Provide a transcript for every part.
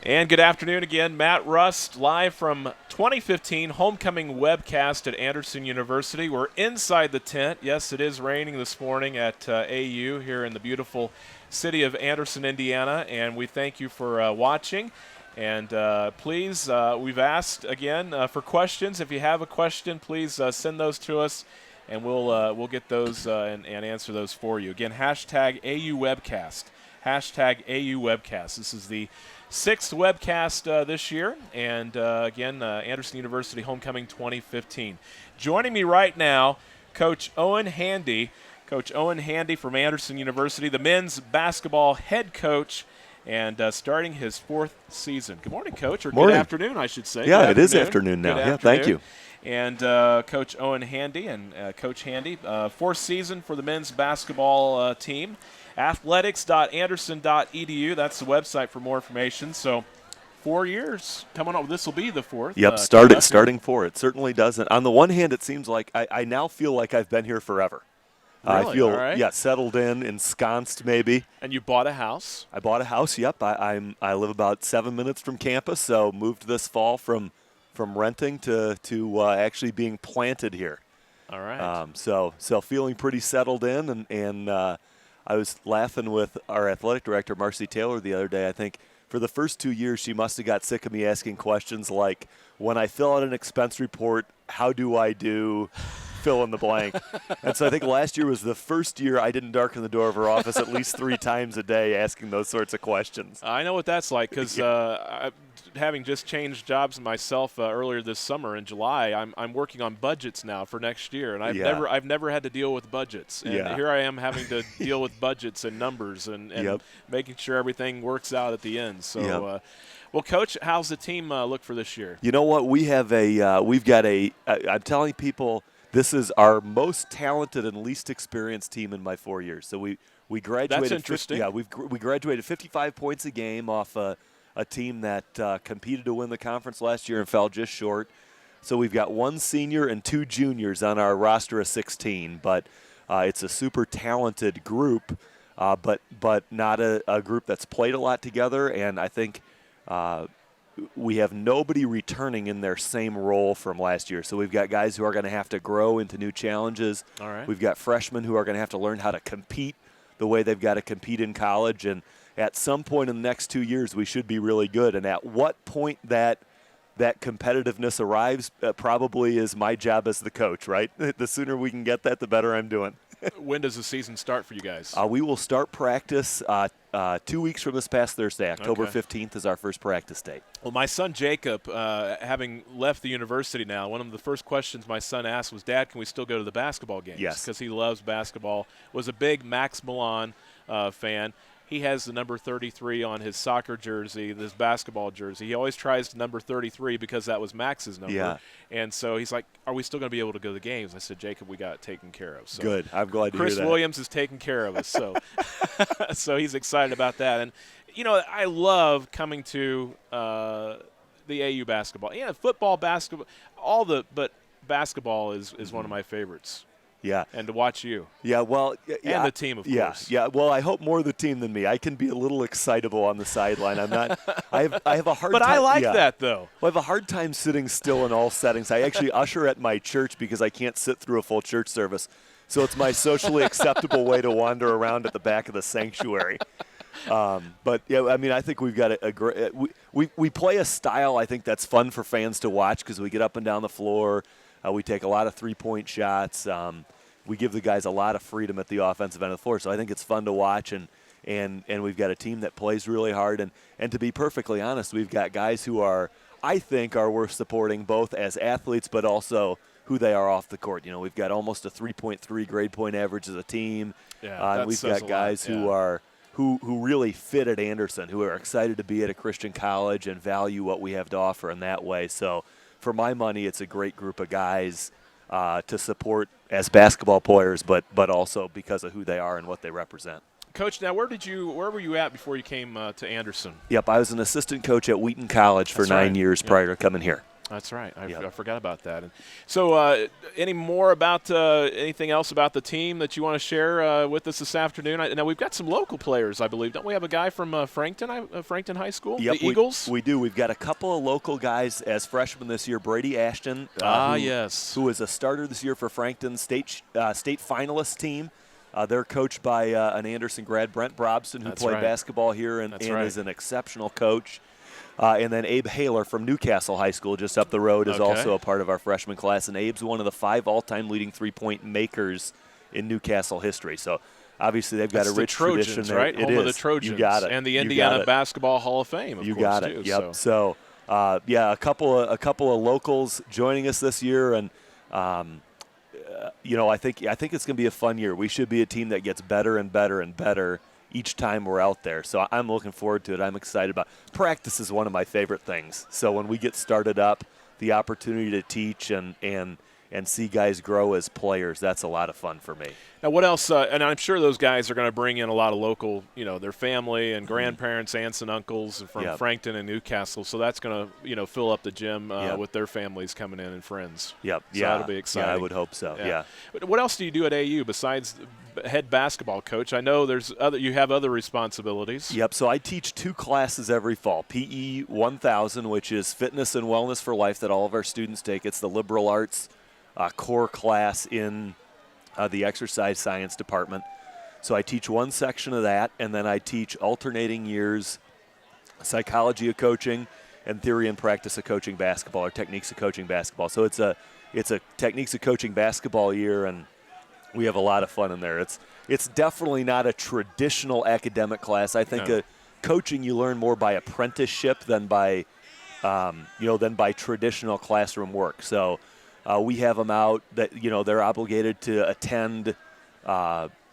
And good afternoon again. Matt Rust live from 2015 Homecoming Webcast at Anderson University. We're inside the tent. Yes, it is raining this morning at AU here in the beautiful city of Anderson, Indiana, and we thank you for watching. And please, we've asked again for questions. If you have a question, please send those to us, and we'll get those and answer those for you. Again, hashtag AU Webcast. Hashtag AU Webcast. This is the 6th webcast this year, and again, Anderson University Homecoming 2015. Joining me right now, Coach Owen Handy. Coach Owen Handy from Anderson University, the men's basketball head coach, and starting his 4th season. Good morning, Coach, or morning. Good afternoon, I should say. Yeah, it is afternoon now. Yeah, thank you. And Coach Owen Handy and Coach Handy, 4th season for the men's basketball team. Athletics.anderson.edu. That's the website for more information. So 4 years coming up. This will be the 4th. Yep, starting 4. It certainly doesn't. On the one hand, it seems like I now feel like I've been here forever. Really? I feel, all right. settled in, ensconced maybe. And you bought a house? I bought a house, yep. I live about 7 minutes from campus, so moved this fall from renting to actually being planted here. All right. So feeling pretty settled in, and I was laughing with our athletic director, Marcy Taylor, the other day. I think for the first 2 years, she must have got sick of me asking questions like, when I fill out an expense report, how do I do fill in the blank? And so I think last year was the first year I didn't darken the door of her office at least 3 times a day asking those sorts of questions. I know what that's like because having just changed jobs myself earlier this summer in July, I'm working on budgets now for next year, and I've never had to deal with budgets, and here I am having to deal with budgets and numbers and making sure everything works out at the end. So, well, Coach, how's the team look for this year? You know what, we've got I'm telling people this is our most talented and least experienced team in my 4 years. So we graduated. That's interesting. We graduated 55 points a game off a team that competed to win the conference last year and fell just short. So we've got 1 senior and 2 juniors on our roster of 16, but it's a super talented group, but not a group that's played a lot together. And I think we have nobody returning in their same role from last year. So we've got guys who are going to have to grow into new challenges. All right. We've got freshmen who are going to have to learn how to compete the way they've got to compete in college. And at some point in the next 2 years, we should be really good. And at what point that competitiveness arrives probably is my job as the coach, right? The sooner we can get that, the better I'm doing. When does the season start for you guys? We will start practice 2 weeks from this past Thursday. October 15th is our first practice date. Well, my son Jacob, having left the university now, one of the first questions my son asked was, Dad, can we still go to the basketball games? Yes. Because he loves basketball, was a big Max Milan fan. He has the number 33 on his soccer jersey, this basketball jersey. He always tries to number 33 because that was Max's number. Yeah. And so he's like, are we still going to be able to go to the games? I said, Jacob, we got it taken care of. So good. I'm glad to hear that. Chris Williams is taking care of us. So so he's excited about that. And, you know, I love coming to the AU basketball. Yeah, football, basketball, but basketball is one of my favorites. Yeah. And to watch you. Yeah, well. Yeah, and the team, of course. Yeah, well, I hope more the team than me. I can be a little excitable on the sideline. I'm not. I have a hard time. But I like that, though. Well, I have a hard time sitting still in all settings. I actually usher at my church because I can't sit through a full church service. So it's my socially acceptable way to wander around at the back of the sanctuary. But, yeah, I mean, I think we've got a great we play a style, I think, that's fun for fans to watch because we get up and down the floor. We take a lot of three-point shots. We give the guys a lot of freedom at the offensive end of the floor. So I think it's fun to watch, and we've got a team that plays really hard. And to be perfectly honest, we've got guys who I think are worth supporting both as athletes but also who they are off the court. You know, we've got almost a 3.3 grade point average as a team. Yeah, and we've got guys who really fit at Anderson, who are excited to be at a Christian college and value what we have to offer in that way. So for my money, it's a great group of guys to support as basketball players, but also because of who they are and what they represent. Coach, now where were you at before you came to Anderson? Yep, I was an assistant coach at Wheaton College for 9 years prior to coming here. That's right. I Yep. forgot about that. And so, any more about anything else about the team that you want to share with us this afternoon? Now we've got some local players, I believe. Don't we have a guy from Frankton High School? Yep, The Eagles. We do. We've got a couple of local guys as freshmen this year. Brady Ashton, yes, who was a starter this year for Frankton state finalist team. They're coached by an Anderson grad, Brent Brobson, who played basketball here and is an exceptional coach. And then Abe Haler from Newcastle High School, just up the road, is also a part of our freshman class. And Abe's one of the 5 all-time leading three-point makers in Newcastle history. So obviously they've got a rich tradition there. Right? Home of the Trojans. You got it. And the Indiana Basketball Hall of Fame, of course, got it. too. Yep. So, a couple of locals joining us this year, and I think it's going to be a fun year. We should be a team that gets better and better and better each time we're out there. So I'm looking forward to it. I'm excited about it. Practice is one of my favorite things. So when we get started up, the opportunity to teach and see guys grow as players, that's a lot of fun for me. Now, what else? And I'm sure those guys are going to bring in a lot of local, their family and grandparents, aunts and uncles from Frankton and Newcastle. So that's going to, fill up the gym with their families coming in and friends. Yep. So that'll be exciting. Yeah, I would hope so. Yeah. But what else do you do at AU besides head basketball coach? I know you have other responsibilities. Yep. So I teach 2 classes every fall. PE 1000, which is fitness and wellness for life that all of our students take. It's the liberal arts core class in the exercise science department. So I teach one section of that, and then I teach alternating years psychology of coaching and theory and practice of coaching basketball, or techniques of coaching basketball. So it's a techniques of coaching basketball year, and we have a lot of fun in there. It's definitely not a traditional academic class. I think coaching you learn more by apprenticeship than by traditional classroom work. So we have them out that they're obligated to attend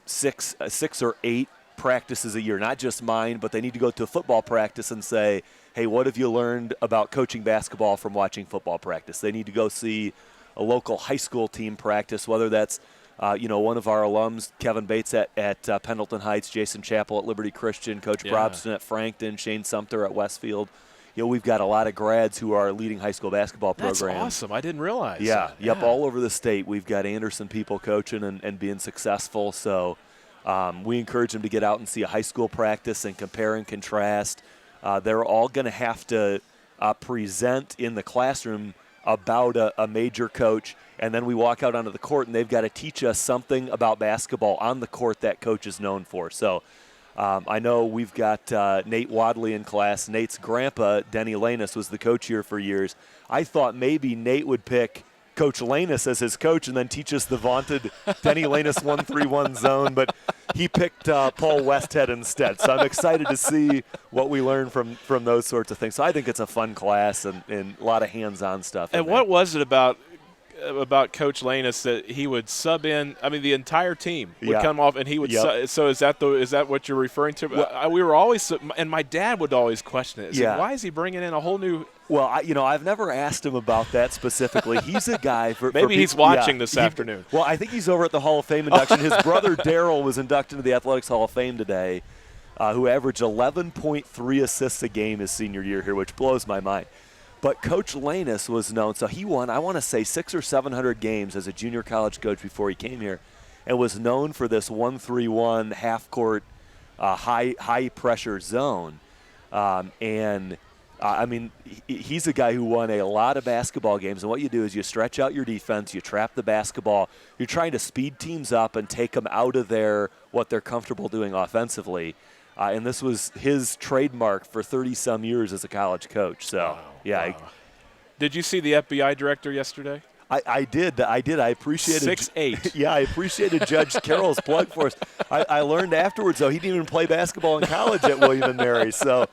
6 or 8 practices a year, not just mine, but they need to go to a football practice and say, hey, what have you learned about coaching basketball from watching football practice? They need to go see a local high school team practice, whether that's one of our alums, Kevin Bates at Pendleton Heights, Jason Chappell at Liberty Christian, Coach Brobson at Frankton, Shane Sumter at Westfield. We've got a lot of grads who are leading high school basketball programs. That's awesome. I didn't realize that. Yeah. Yep, all over the state. We've got Anderson people coaching and being successful. So we encourage them to get out and see a high school practice and compare and contrast. They're all going to have to present in the classroom about a major coach, and then we walk out onto the court, and they've got to teach us something about basketball on the court that coach is known for. So I know we've got Nate Wadley in class. Nate's grandpa, Denny Lanus, was the coach here for years. I thought maybe Nate would pick Coach Lanus as his coach and then teach us the vaunted Denny Lanus 1-3-1 zone, but he picked Paul Westhead instead. So I'm excited to see what we learn from those sorts of things. So I think it's a fun class and a lot of hands-on stuff. And what was it about Coach Lanus that he would sub in? I mean, the entire team would come off, and he would. So is that what you're referring to? Well, we were always, and my dad would always question it. Why is he bringing in a whole new? Well, I've never asked him about that specifically. He's a guy for maybe he's watching this afternoon. Well, I think he's over at the Hall of Fame induction. His brother Daryl was inducted into the Athletics Hall of Fame today, who averaged 11.3 assists a game his senior year here, which blows my mind. But Coach Lanus was known, so he won, I want to say, 600 or 700 games as a junior college coach before he came here, and was known for this 1-3-1 half-court high-pressure zone. He's a guy who won a lot of basketball games, and what you do is you stretch out your defense, you trap the basketball, you're trying to speed teams up and take them out of what they're comfortable doing offensively. And this was his trademark for 30-some years as a college coach. So, wow. Did you see the FBI director yesterday? I did. I appreciated 6'8". Yeah, I appreciated Judge Carroll's plug for us. I learned afterwards, though, he didn't even play basketball in college at William & Mary. So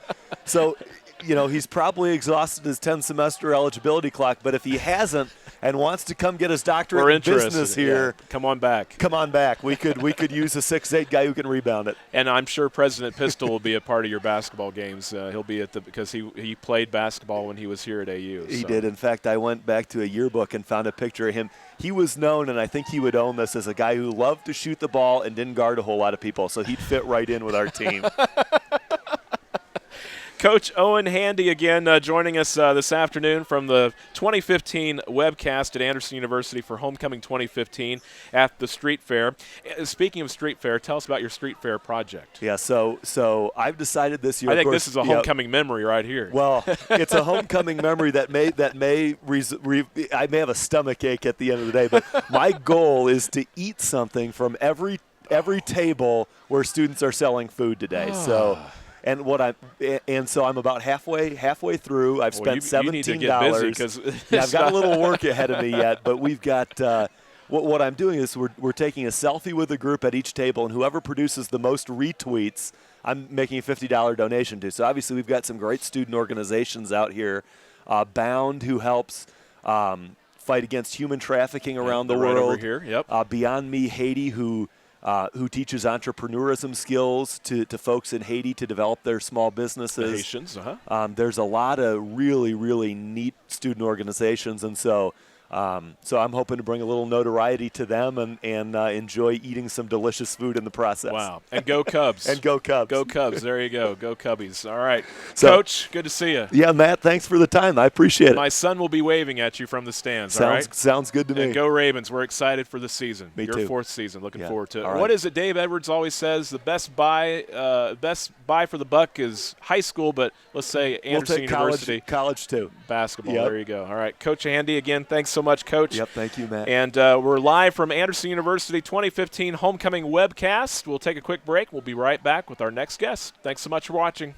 he's probably exhausted his 10-semester eligibility clock. But if he hasn't and wants to come get his doctorate in business here, come on back. Come on back. We could use a 6'8" guy who can rebound it. And I'm sure President Pistol will be a part of your basketball games. He'll be because he played basketball when he was here at AU. He did. In fact, I went back to a yearbook and found a picture of him. He was known, and I think he would own this, as a guy who loved to shoot the ball and didn't guard a whole lot of people. So he'd fit right in with our team. Coach Owen Handy again joining us this afternoon from the 2015 Webcast at Anderson University for Homecoming 2015 at the Street Fair. Speaking of Street Fair, tell us about your Street Fair project. Yeah, so I've decided this year. I think this is a homecoming memory right here. Well, it's a homecoming memory that I may have a stomach ache at the end of the day, but my goal is to eat something from every table where students are selling food today. So I'm about halfway through. I've spent $17. You need to get busy 'cause I've got a little work ahead of me yet, but we've got what I'm doing is we're taking a selfie with a group at each table, and whoever produces the most retweets, I'm making a $50 donation to. So obviously we've got some great student organizations out here. Bound, who helps fight against human trafficking around the world. Right over here, yep. Beyond Me Haiti, who teaches entrepreneurism skills to folks in Haiti to develop their small businesses. The Haitians, there's a lot of really, really neat student organizations, and so I'm hoping to bring a little notoriety to them and enjoy eating some delicious food in the process. Wow. And go Cubs. And go Cubs. Go Cubs. There you go. Go Cubbies. All right. So, Coach, good to see you. Yeah, Matt, thanks for the time. I appreciate it. My son will be waving at you from the stands. All right? Sounds good to me. And go Ravens. We're excited for the season. Me Your too. fourth season. Looking forward to it. Right. What is it Dave Edwards always says? The best buy for the buck is high school, but let's say Anderson University. College too. Basketball. Yep. There you go. All right. Coach Handy, again, thanks so much, Coach. Yep. Thank you, Matt. And we're live from Anderson University 2015 Homecoming Webcast. We'll take a quick break. We'll be right back with our next guest. Thanks so much for watching.